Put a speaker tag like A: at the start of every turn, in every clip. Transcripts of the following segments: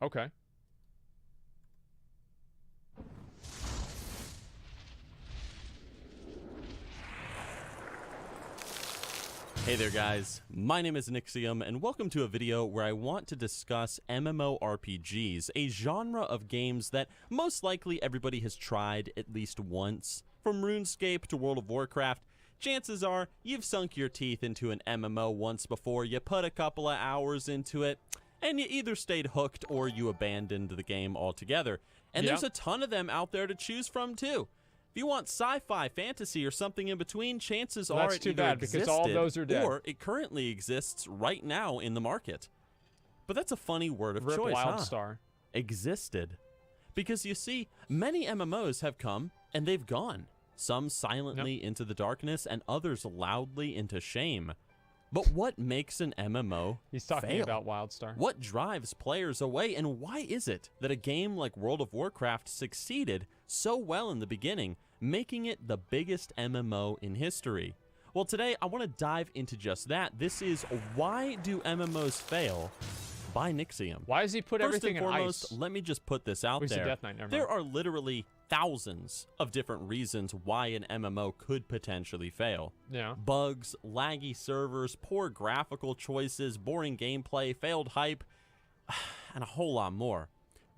A: Okay.
B: Hey there guys, my name is Nixxiom and welcome to a video where I want to discuss MMORPGs, a genre of games that most likely everybody has tried at least once. From RuneScape to World of Warcraft, chances are you've sunk your teeth into an MMO once before, you put a couple of hours into it, and you either stayed hooked or you abandoned the game altogether. And there's a ton of them out there to choose from too. If you want sci-fi, fantasy, or something in between, chances are it either existed
A: all those are dead.
B: or it currently exists right now in the market. But that's a funny word of choice,
A: Wildstar.
B: Existed. Because you see, many MMOs have come and they've gone. Some silently into the darkness and others loudly into shame. But what makes an MMO
A: He's talking
B: fail?
A: about Wildstar.
B: What drives players away, and why is it that a game like World of Warcraft succeeded so well in the beginning, making it the biggest MMO in history? Well, today I want to dive into just that. This is Why Do MMOs Fail by Nixxiom.
A: Why does he put everything
B: First and foremost,
A: in ice?
B: let me just put this out
A: Where's the
B: there.
A: Death Knight? Never
B: There
A: mind.
B: are literally thousands of different reasons why an MMO could potentially fail.
A: Yeah.
B: Bugs, laggy servers, poor graphical choices, boring gameplay, failed hype, and a whole lot more.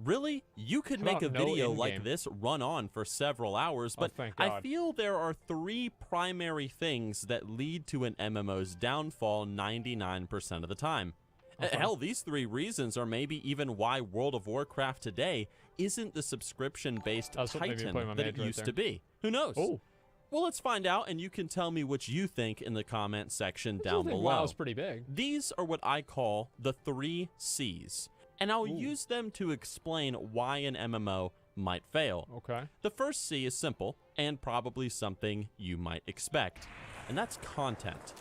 B: Really, you could make a video like this run on for several hours, but
A: thank
B: I
A: God.
B: feel there are three primary things that lead to an MMO's downfall 99% of the time. Hell, these three reasons are maybe even why World of Warcraft today isn't the subscription-based titan that it used to be. Who knows?
A: Oh.
B: Well, let's find out, and you can tell me what you think in the comment section down below.
A: WoW's pretty big.
B: These are what I call the 3 C's, and I'll use them to explain why an MMO might fail.
A: Okay.
B: The first C is simple, and probably something you might expect, and that's content.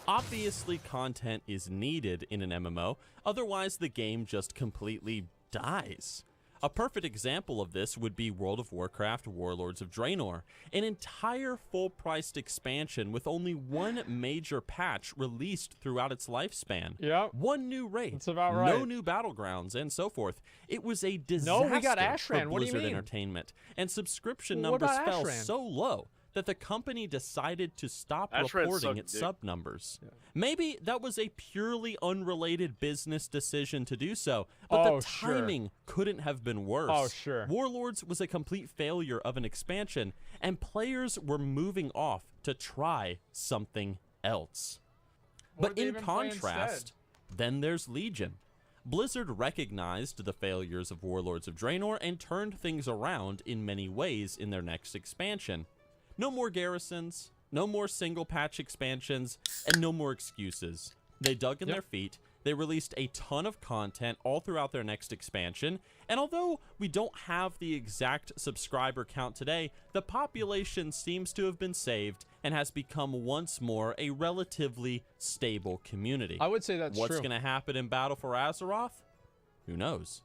B: Obviously, content is needed in an MMO, otherwise the game just completely dies. A perfect example of this would be World of Warcraft Warlords of Draenor, an entire full-priced expansion with only one major patch released throughout its lifespan.
A: Yep.
B: One new raid,
A: That's about right.
B: no new battlegrounds, and so forth. It was a disaster
A: No, we got Ashran.
B: for
A: What do you
B: Blizzard
A: mean?
B: Entertainment, and subscription
A: Well, what
B: numbers
A: about
B: fell
A: Ashran?
B: so low that the company decided to stop
C: Ashran
B: reporting
C: sucked
B: its
C: dick.
B: sub numbers. Maybe that was a purely unrelated business decision to do so, but the timing couldn't have been worse.
A: Oh, sure.
B: Warlords was a complete failure of an expansion, and players were moving off to try something else. But in contrast, then there's Legion. Blizzard recognized the failures of Warlords of Draenor and turned things around in many ways in their next expansion. No more garrisons, no more single patch expansions, and no more excuses. They dug in their feet, they released a ton of content all throughout their next expansion, and although we don't have the exact subscriber count today, the population seems to have been saved and has become once more a relatively stable community.
A: I would say that's true.
B: What's going to happen in Battle for Azeroth? Who knows?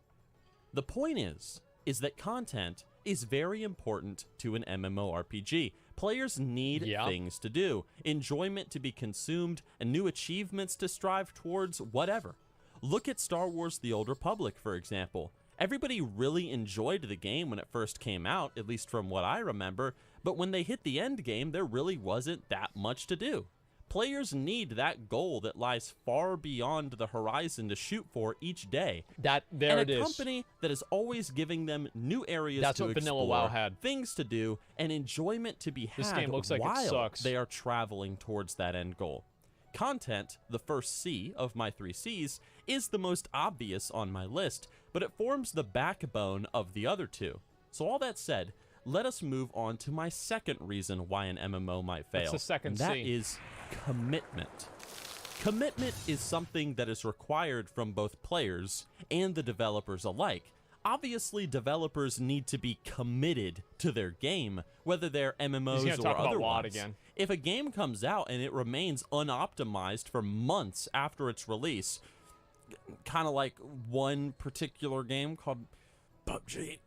B: The point is that content is very important to an MMORPG. Players need things to do, enjoyment to be consumed, and new achievements to strive towards, whatever. Look at Star Wars The Old Republic, for example. Everybody really enjoyed the game when it first came out, at least from what I remember, but when they hit the end game, there really wasn't that much to do. Players need that goal that lies far beyond the horizon to shoot for each day.
A: And
B: a company that is always giving them new areas to explore,
A: Vanilla WoW had.
B: things to do, and enjoyment to be had
A: This game looks like it
B: while
A: sucks.
B: they are traveling towards that end goal. Content, the first C of my 3 C's, is the most obvious on my list, but it forms the backbone of the other two. So all that said, let us move on to my second reason why an MMO might fail.
A: That's the second
B: and that
A: C.
B: is commitment. Commitment is something that is required from both players and the developers alike. Obviously, developers need to be committed to their game, whether they're MMOs or otherwise. If a game comes out and it remains unoptimized for months after its release, kind of like one particular game called PUBG,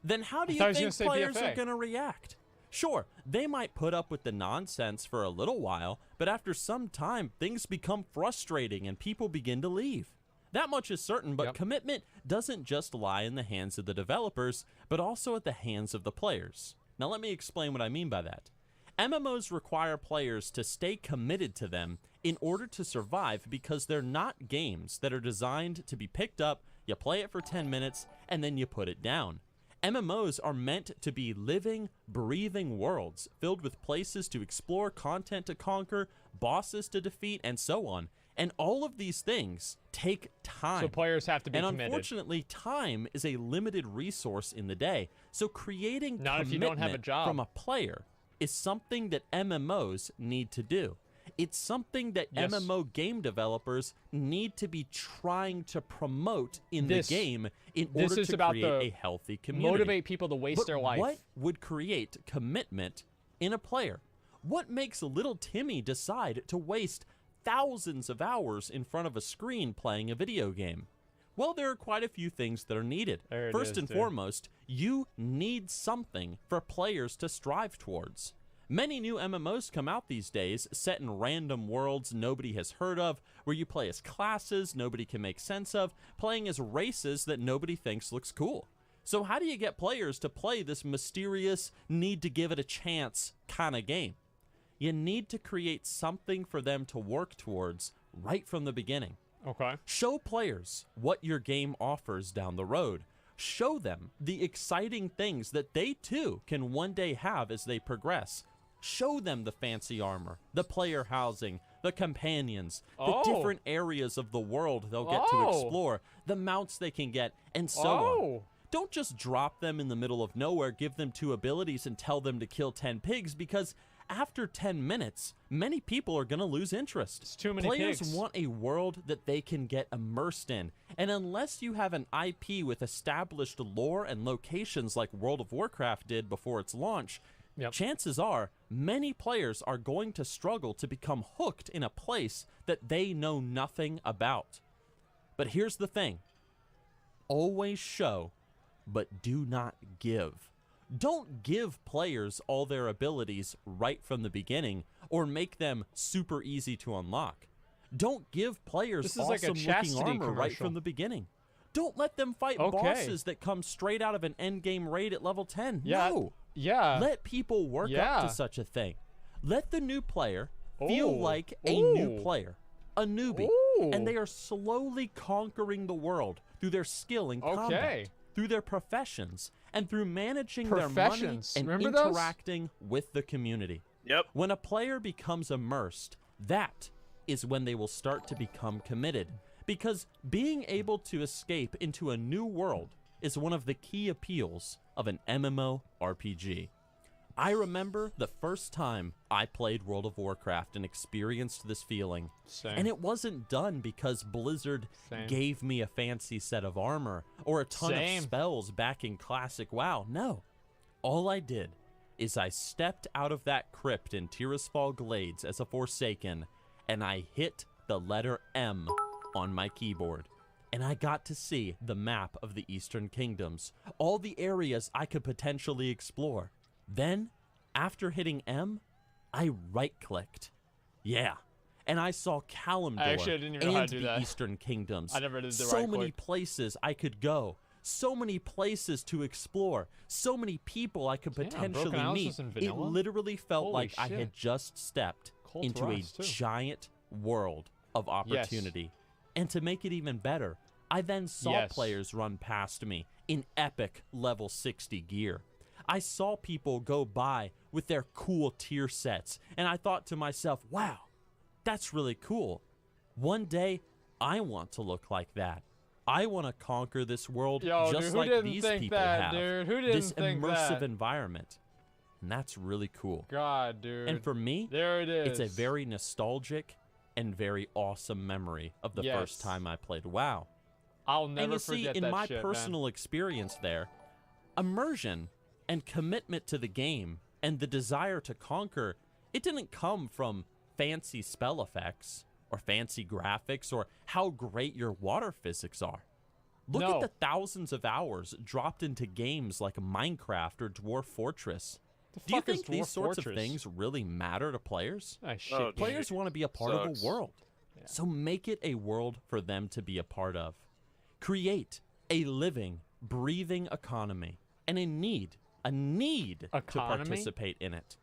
B: then how do you think players are going to react? Sure, they might put up with the nonsense for a little while, but after some time, things become frustrating and people begin to leave. That much is certain, but
A: Yep.
B: commitment doesn't just lie in the hands of the developers, but also at the hands of the players. Now let me explain what I mean by that. MMOs require players to stay committed to them in order to survive because they're not games that are designed to be picked up, you play it for 10 minutes, and then you put it down. MMOs are meant to be living, breathing worlds filled with places to explore, content to conquer, bosses to defeat, and so on. And all of these things take time.
A: So players have to be
B: and
A: committed.
B: unfortunately, time is a limited resource in the day. So creating
A: Not if you don't have a
B: commitment
A: job.
B: from a player is something that MMOs need to do. It's something that
A: Yes.
B: MMO game developers need to be trying to promote in the game in
A: this
B: order
A: is
B: to
A: about
B: create
A: the
B: a healthy community.
A: Motivate people to waste
B: But
A: their life.
B: what would create commitment in a player? What makes little Timmy decide to waste thousands of hours in front of a screen playing a video game? Well, there are quite a few things that are needed.
A: There it
B: First
A: is,
B: and
A: dude.
B: foremost, you need something for players to strive towards. Many new MMOs come out these days, set in random worlds nobody has heard of, where you play as classes nobody can make sense of, playing as races that nobody thinks looks cool. So how do you get players to play this mysterious, need to give it a chance kind of game? You need to create something for them to work towards right from the beginning.
A: Okay.
B: Show players what your game offers down the road. Show them the exciting things that they too can one day have as they progress. Show them the fancy armor, the player housing, the companions, the different areas of the world they'll get to explore, the mounts they can get, and so on. Don't just drop them in the middle of nowhere, give them 2 abilities, and tell them to kill 10 pigs, because after 10 minutes, many people are going to lose interest.
A: It's too many
B: Players
A: pigs.
B: want a world that they can get immersed in. And unless you have an IP with established lore and locations like World of Warcraft did before its launch, chances are many players are going to struggle to become hooked in a place that they know nothing about. But here's the thing. Always show, but do not give. Don't give players all their abilities right from the beginning or make them super easy to unlock. Don't give players awesome looking armor right from the beginning. Don't let them fight bosses that come straight out of an endgame raid at level 10. No. Let people work up to such a thing. Let the new player feel like a new player, a newbie, and they are slowly conquering the world through their skill in combat, through their professions, and through managing their money and interacting with the community. When a player becomes immersed, that is when they will start to become committed. Because being able to escape into a new world is one of the key appeals of an MMORPG. I remember the first time I played World of Warcraft and experienced this feeling. And it wasn't done because Blizzard gave me a fancy set of armor or a ton of spells back in classic WoW. No. All I did is I stepped out of that crypt in Tirisfal Glades as a Forsaken, and I hit the letter M on my keyboard. And I got to see the map of the Eastern Kingdoms, all the areas I could potentially explore. Then, after hitting M, I right-clicked. Yeah, and I saw Kalimdor and the Eastern Kingdoms.
A: I never did the
B: so many places I could go, so many places to explore, so many people I could potentially meet. It literally felt like I had just stepped into a giant world of opportunity. And to make it even better, I then saw players run past me in epic level 60 gear. I saw people go by with their cool tier sets, and I thought to myself, wow, that's really cool. One day, I want to look like that. I want to conquer this world just like these people have. This immersive environment. And that's really cool.
A: God, dude.
B: And for me,
A: there it is.
B: It's a very nostalgic and very awesome memory of the first time I played WoW.
A: I'll never
B: and you
A: forget
B: see, in
A: that
B: my
A: shit,
B: personal experience there, immersion and commitment to the game and the desire to conquer, it didn't come from fancy spell effects or fancy graphics or how great your water physics are. Look at the thousands of hours dropped into games like Minecraft or Dwarf Fortress. Do you think these sorts of things really matter to players? Players want to be a part of a world. So make it a world for them to be a part of. Create a living, breathing economy and a need to participate in it.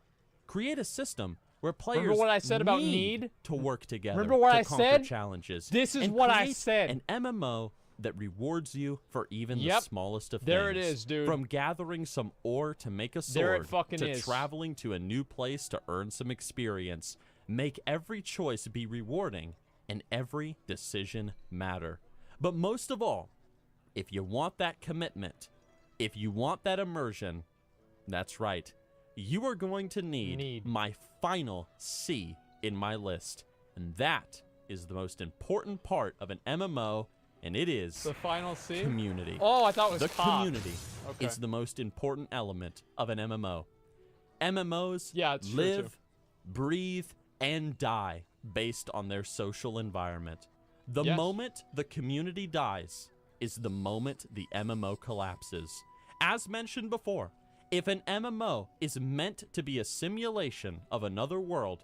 B: Create a system where players
A: Remember what I said about need
B: to work together.
A: Remember what
B: to
A: I
B: conquer
A: said?
B: challenges.
A: This is
B: and
A: what I
B: create
A: said.
B: An MMO that rewards you for even the
A: Yep.
B: smallest of
A: There
B: things.
A: it is, dude.
B: From gathering some ore to make a
A: There it
B: sword,
A: fucking
B: to
A: is.
B: traveling to a new place to earn some experience. Make every choice be rewarding and every decision matter. But most of all, if you want that commitment, if you want that immersion, that's right. You are going to need my final C in my list. And that is the most important part of an MMO, and it is
A: The final C?
B: community.
A: Oh, I thought it was
B: the
A: cock.
B: community
A: Okay.
B: is the most important element of an MMO. MMOs
A: it's true,
B: live,
A: too.
B: breathe, and die based on their social environment. The
A: Yes.
B: moment the community dies is the moment the MMO collapses. As mentioned before, if an MMO is meant to be a simulation of another world,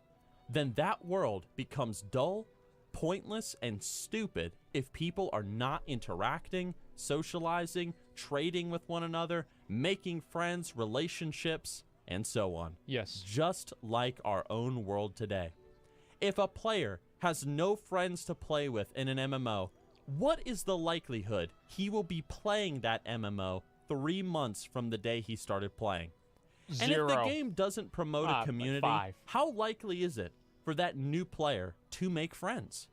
B: then that world becomes dull, pointless, and stupid if people are not interacting, socializing, trading with one another, making friends, relationships, and so on.
A: Yes.
B: Just like our own world today. If a player has no friends to play with in an MMO, what is the likelihood he will be playing that MMO 3 months from the day he started playing? And if the
A: Zero.
B: game doesn't promote
A: Like
B: a community,
A: 5.
B: how likely is it for that new player to make friends?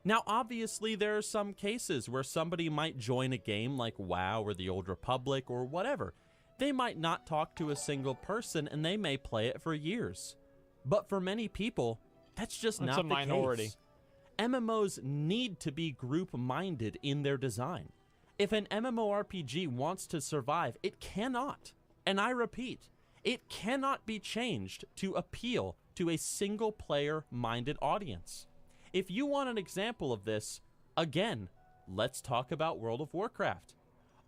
B: Now, obviously, there are some cases where somebody might join a game like WoW or the Old Republic or whatever. They might not talk to a single person and they may play it for years. But for many people, that's just
A: That's
B: not
A: a
B: the
A: minority.
B: case. MMOs need to be group-minded in their design. If an MMORPG wants to survive, it cannot. And I repeat, it cannot be changed to appeal to a single-player-minded audience. If you want an example of this, again, let's talk about World of Warcraft.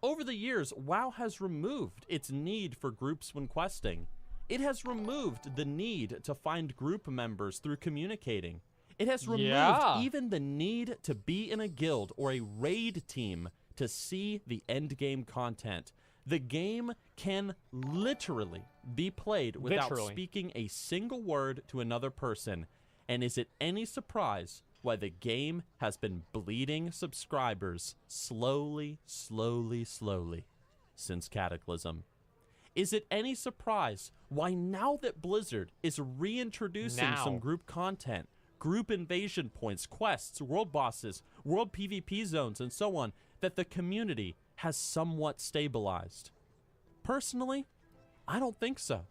B: Over the years, WoW has removed its need for groups when questing. It has removed the need to find group members through communicating. It has removed even the need to be in a guild or a raid team to see the endgame content. The game can literally be played without speaking a single word to another person. And is it any surprise why the game has been bleeding subscribers slowly since Cataclysm? Is it any surprise why now that Blizzard is reintroducing some group content, group invasion points, quests, world bosses, world PvP zones, and so on, that the community has somewhat stabilized? Personally, I don't think so.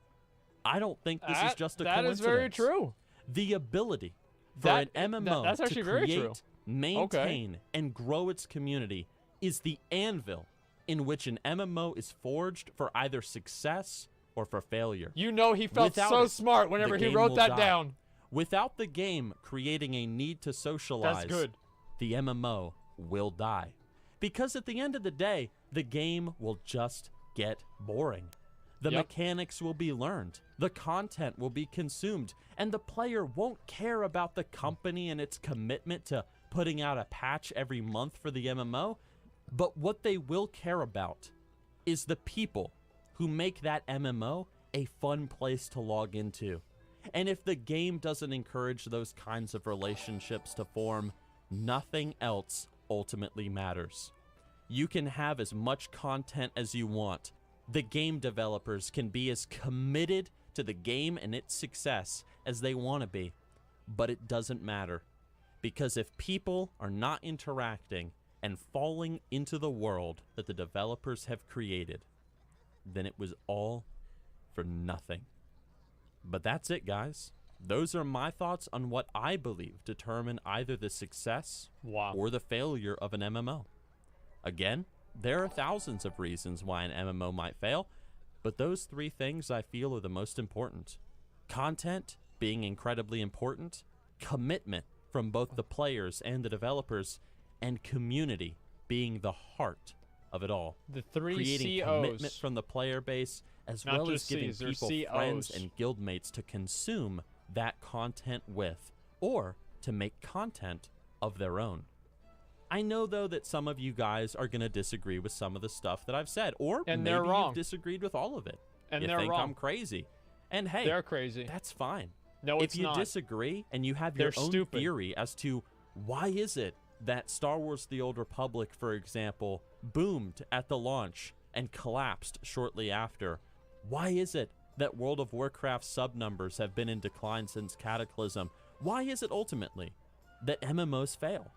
B: I don't think this is just a coincidence.
A: That is very true.
B: The ability for an MMO
A: that's actually
B: to
A: very
B: create,
A: true.
B: maintain, and grow its community is the anvil in which an MMO is forged for either success or for failure.
A: You know he felt
B: Without
A: so
B: it,
A: smart whenever
B: the
A: he
B: game
A: wrote
B: will
A: that
B: die.
A: down.
B: Without the game creating a need to socialize,
A: That's good.
B: the MMO will die. Because at the end of the day, the game will just get boring. The mechanics will be learned, the content will be consumed, and the player won't care about the company and its commitment to putting out a patch every month for the MMO. But what they will care about is the people who make that MMO a fun place to log into. And if the game doesn't encourage those kinds of relationships to form, nothing else ultimately matters. You can have as much content as you want. The game developers can be as committed to the game and its success as they want to be, but it doesn't matter. Because if people are not interacting and falling into the world that the developers have created, then it was all for nothing. But that's it, guys. Those are my thoughts on what I believe determine either the success or the failure of an MMO. Again, there are thousands of reasons why an MMO might fail, but those 3 things I feel are the most important. Content being incredibly important, commitment from both the players and the developers, and community being the heart of it all.
A: The 3
B: Creating
A: COs.
B: commitment from the player base, as
A: Not
B: well as
A: just
B: giving
A: Cs, they're
B: people
A: COs.
B: friends and guildmates to consume that content with, or to make content of their own. I know, though, that some of you guys are going to disagree with some of the stuff that I've said, or
A: And
B: maybe
A: they're wrong.
B: you've disagreed with all of it.
A: And
B: you
A: they're
B: think
A: wrong.
B: I'm crazy. And hey,
A: They're crazy.
B: that's fine.
A: No, it's
B: if you
A: not.
B: disagree and you have your
A: They're
B: own
A: stupid.
B: theory as to why is it that Star Wars The Old Republic, for example, boomed at the launch and collapsed shortly after, why is it that World of Warcraft sub numbers have been in decline since Cataclysm, why is it ultimately that MMOs fail?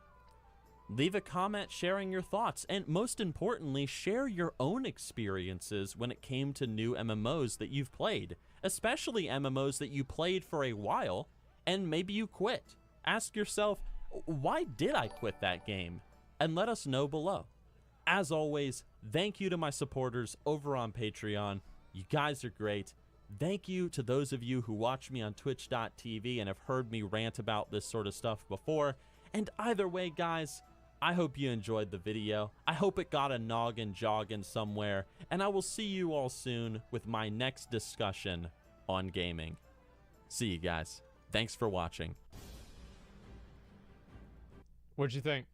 B: Leave a comment sharing your thoughts, and most importantly, share your own experiences when it came to new MMOs that you've played, especially MMOs that you played for a while and maybe you quit. Ask yourself, why did I quit that game? And let us know below. As always, thank you to my supporters over on Patreon. You guys are great. Thank you to those of you who watch me on twitch.tv and have heard me rant about this sort of stuff before. And either way, guys, I hope you enjoyed the video. I hope it got a noggin jogging somewhere, and I will see you all soon with my next discussion on gaming. See you guys. Thanks for watching.
A: What'd you think?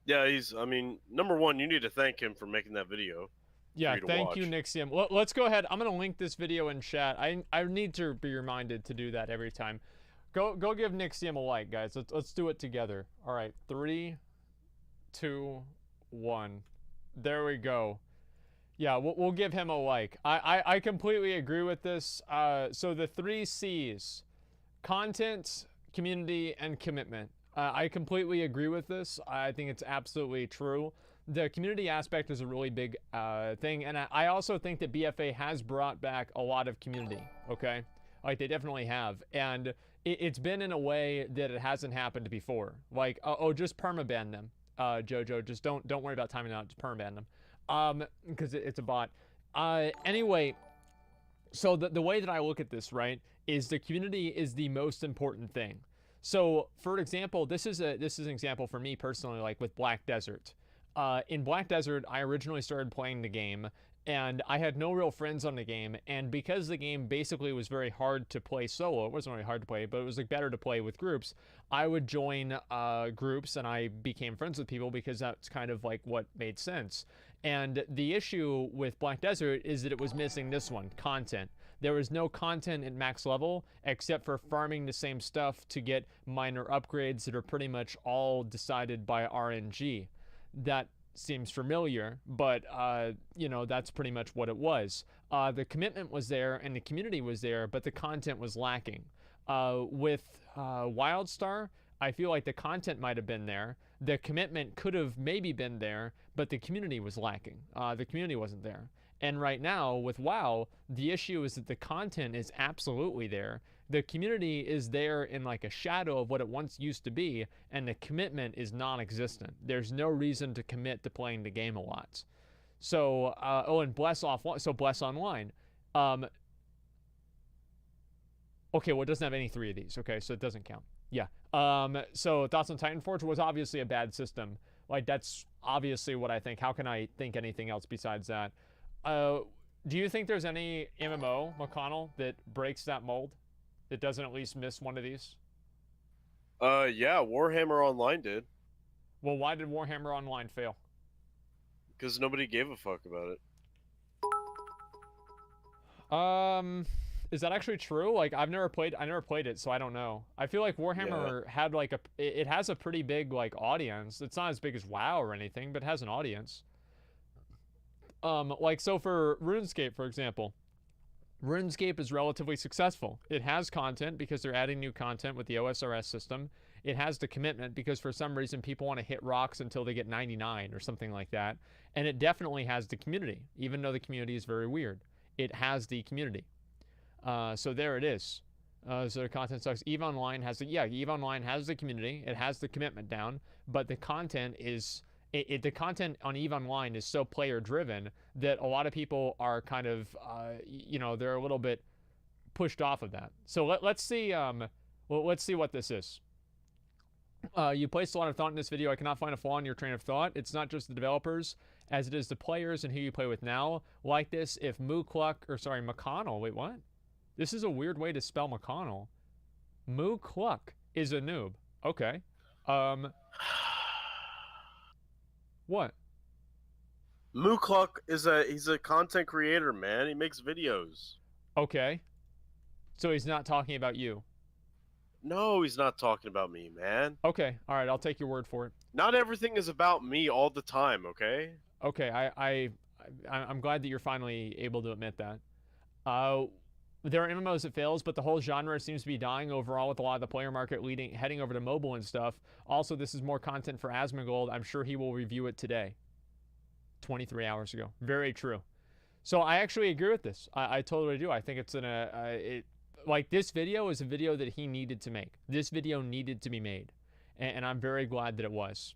C: Yeah, I mean, number one, you need to thank him for making that video.
A: Yeah,
C: you to
A: thank you,
C: watch.
A: Nixxiom. Let's go ahead. I'm gonna link this video in chat. I need to be reminded to do that every time. Go give Nixxiom a like, guys. Let's do it together. All right, 3, 2, 1. There we go. Yeah, we'll give him a like. I completely agree with this. So the 3 C's: content, community, and commitment. I completely agree with this. I think it's absolutely true. The community aspect is a really big thing, and I also think that BFA has brought back a lot of community, okay? Like, they definitely have, and it's been in a way that it hasn't happened before. Like, just permaban them, Jojo. Just don't worry about timing out, just permaban them, because it's a bot. Anyway, so the way that I look at this, right, is the community is the most important thing. So, for example, this is an example for me personally, like with Black Desert. In Black Desert, I originally started playing the game, and I had no real friends on the game, and because the game basically was very hard to play solo, it wasn't really hard to play, but it was like better to play with groups, I would join groups, and I became friends with people because that's kind of like what made sense. And the issue with Black Desert is that it was missing this one, content. There was no content at max level except for farming the same stuff to get minor upgrades that are pretty much all decided by RNG. That seems familiar, but you know, that's pretty much what it was. The commitment was there and the community was there, but the content was lacking. With Wildstar, I feel like the content might have been there. The commitment could have maybe been there, but the community was lacking. The community wasn't there. And right now with WoW, the issue is that the content is absolutely there. The community is there in like a shadow of what it once used to be, and the commitment is non-existent. There's no reason to commit to playing the game a lot. So, and Bless Offline, so Bless Online. Okay, well, it doesn't have any 3 of these, okay, so it doesn't count. Yeah. So Thoughts on Titanforge was obviously a bad system. Like, that's obviously what I think. How can I think anything else besides that? Do you think there's any MMO, McConnell, that breaks that mold? That doesn't at least miss one of these?
C: Yeah, Warhammer Online did.
A: Well, why did Warhammer Online fail?
C: Because nobody gave a fuck about it.
A: Is that actually true? Like, I never played it, so I don't know. I feel like Warhammer had like it has a pretty big like audience. It's not as big as WoW or anything, but it has an audience. Like, so for RuneScape, for example, RuneScape is relatively successful. It has content because they're adding new content with the OSRS system. It has the commitment because for some reason people want to hit rocks until they get 99 or something like that. And it definitely has the community, even though the community is very weird. It has the community. So there it is. So the content sucks. EVE Online has EVE Online has the community. It has the commitment down, but the content is... the content on EVE Online is so player driven that a lot of people are kind of, you know, they're a little bit pushed off of that. So let's see, let's see what this is. You placed a lot of thought in this video. I cannot find a flaw in your train of thought. It's not just the developers, as it is the players and who you play with now. Like this, if McConnell, wait, what? This is a weird way to spell McConnell. Moo Cluck is a noob. Okay. What?
C: Mookluck he's a content creator, man. He makes videos.
A: Okay. So he's not talking about you.
C: No, he's not talking about me, man.
A: Okay. All right. I'll take your word for it.
C: Not everything is about me all the time, okay?
A: Okay. I'm glad that you're finally able to admit that. There are MMOs that fails, but the whole genre seems to be dying overall with a lot of the player market heading over to mobile and stuff. Also, this is more content for Asmongold. I'm sure he will review it today. 23 hours ago. Very true. So I actually agree with this. I totally do. I think it's like this video is a video that he needed to make. This video needed to be made. And I'm very glad that it was.